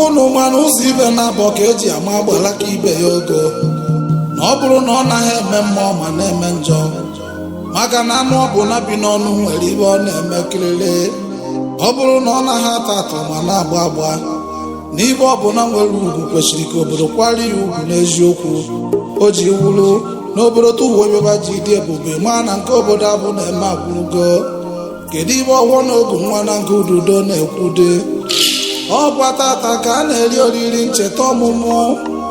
ọkwa ụnụ mana ụzọ ibe na-abọ ka eji ama agbala ka ibe ya ogo na ọ bụrụ na ọ naghị eme mmụọ ma na-eme njọ maka na anụ ọbụla bi n'ọnụ nwere ibe ọ na-eme kiriri ọ bụrụ na ọ naghị ata atọ ma na-agba agba na ibe ọbụla nwere ugwu kwesịrị ka obodo kwari ya ugwu n'eziokwu o ji wuru n'obodo tụwa ebeba ji dị ebube ma na nke obodo abụ na-eme agwụrugo kedu ibe ọgwọ na ogu nwa na nke ududo na-ekwude ọ bụ tata ka a na-eri oriri ncheta ọmụmụ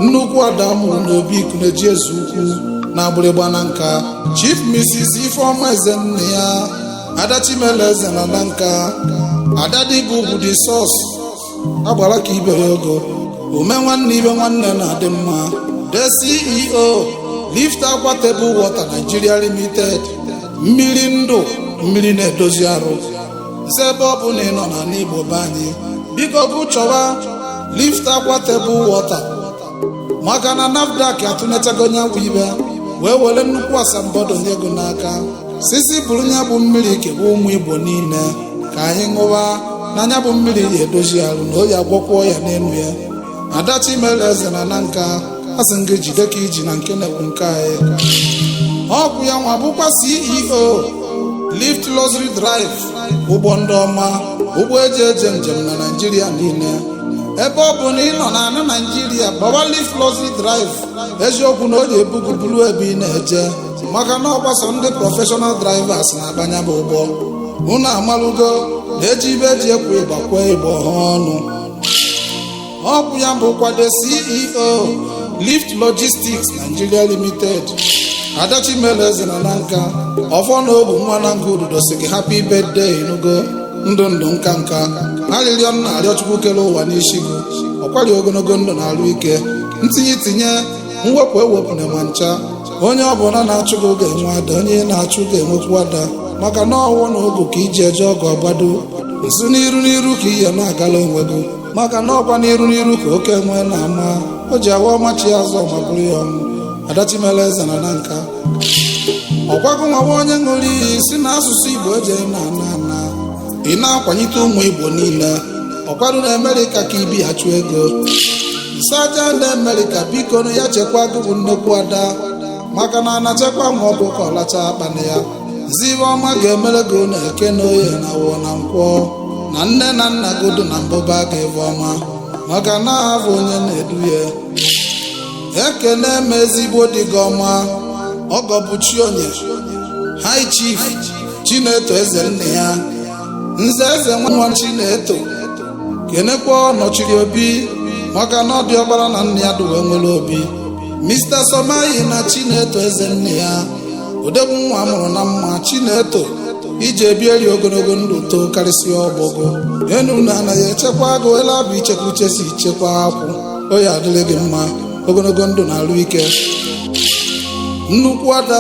nnukwu ada mụrụ n'obi ikuneji eze ukwu na agbịrịgba na nka Chief Mrs. Ifeoma eze nne ya Adachimereze na Nanka Adadibugwu the source agbara ka ibere ogo ome nwanne ibe nwanne na-adị mma the CEO Lift Aqua Table Water Nigeria Limited mmiri ndụ mmiri na-edozi arụ nse ebe ọ bụ na ị nọ n'ala Igbo be anyị biko bụ chọwa Lift Aqua Table Water maka na NAFDAC atụnyechago nyabụ ibe wee were nnukwu asambodo nye ego n'aka sisi bụrụ nya bụ mmiri kewa ụmụ Igbo niile ka anyị ṅụwa na nya bụ mmiri ya edozi arụ na oyi agwọkwọ ya n'elu ya Adachimereze na Nanka asị m gị jide ka iji na nke na-ekwu nke anyị ọ bụ ya nwa bụkwa CEO Lift Luxury Drive ụgbọ ndị ọma ụgbọ eji eje njem na Naịjirịa niile ebe ọ bụ na ị nọ n'ala Naịjirịa gbawa Lift Luxury Drive eziokwu na o ji ebugu buru ebe ị na-eje maka na ọgbasa ndị prọfeshọnal drivers na-agbanya bụ ụgbọ unu amalụgo na-eji ibe eji ekwe ịgba kwee ịgba ọha ọnụ ọ bụ ya bụkwa the CEO Lift Logistics Nigeria Limited Adachimereze na Nanka ọfọ na ogu nwa na nke ududo si gị happy birthday nugo ndụ ndụ nka nka arịrịọ nna arịọ Chukwu kere ụwa n'isi gị ọkwari ogologo ndụ na arụ ike ntinye itinye mwepụ ewepụna ma ncha onye ọbụla na-achụ gị ga-enwe ada onye na-achụ ga-enwekwu ada maka na ọwụ na ogu ka iji eje ọgụ ọgbado nso n'iru ka ihe na-agala onwe gị maka na ọkwa n'iru ka oke nwee na-ama o ji awa ọmachi azụ ma bụrụ ya ọnwụ Adachimereze na Nanka ọgwago nwawa onye ṅụrụ iyi si na asụsụ Igbo ejere na ana ị na-akwanyite ụmụ Igbo niile ọkwado na Amerịka ka ibi achụ ego nsaja ndị Amerịka biko na ya chekwa gụbụ nnekwu ada maka na anachekwa nwa ọkụkọ ọlacha akpana ya zibe ọma ga-emere gị na eke na oye na wụ na nkwọ na nne na nna godu na mbụba ga-ebe ọma maka na abụ onye na-edu ya ekene m ezigbo dị gị ọma ọgọ bụ Chionye High Chief Chineto eze nne ya nze eze nwa Chineto kenekwa nọchiri obi maka na ọ dị ọgbara na nne ya duwe nwere obi Mr. Somayi na Chineto eze nne ya odegbu nwa mụrụ na mma Chineto iji ebieri ogologo ndụ too karịsịa ọgbọgọ enu na anaghị echekwa agụ ele abụ ichekwa uche si ichekwa akwụ oyi adịrị gị mma ogologo ndụ na arụ ike nnukwu ada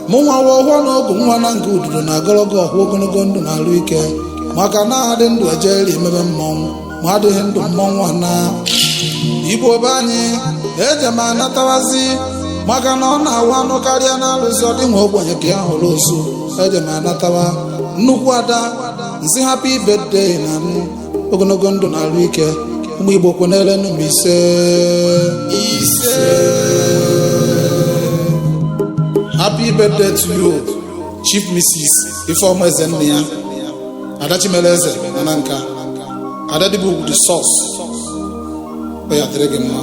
mụ nwawa ọhụọ na ogu nwa na nke ududo na agologo ọhụụ ogologo ndụ na arụ ike maka na adị ndụ ejeri emebe mmọnwụ ma adịghị ndụ mmọnwụ ana Igbo be anyị eje ma anatawazi maka na ọ na-awa anụ karịa na-alụzi ọ dị nwa ogbenye ka ya hụrụ ozu eje ma anatawa nnukwu ada nzi happy birthday na ogologo ndụ na arụ ike ụmụ Igbo kwenere nụ m ise happy birthday to you Chief Mrs. Ifeoma eze nne ya Adachimereze na Nanka Adadibugwu the source. Oya dịrị gị mma.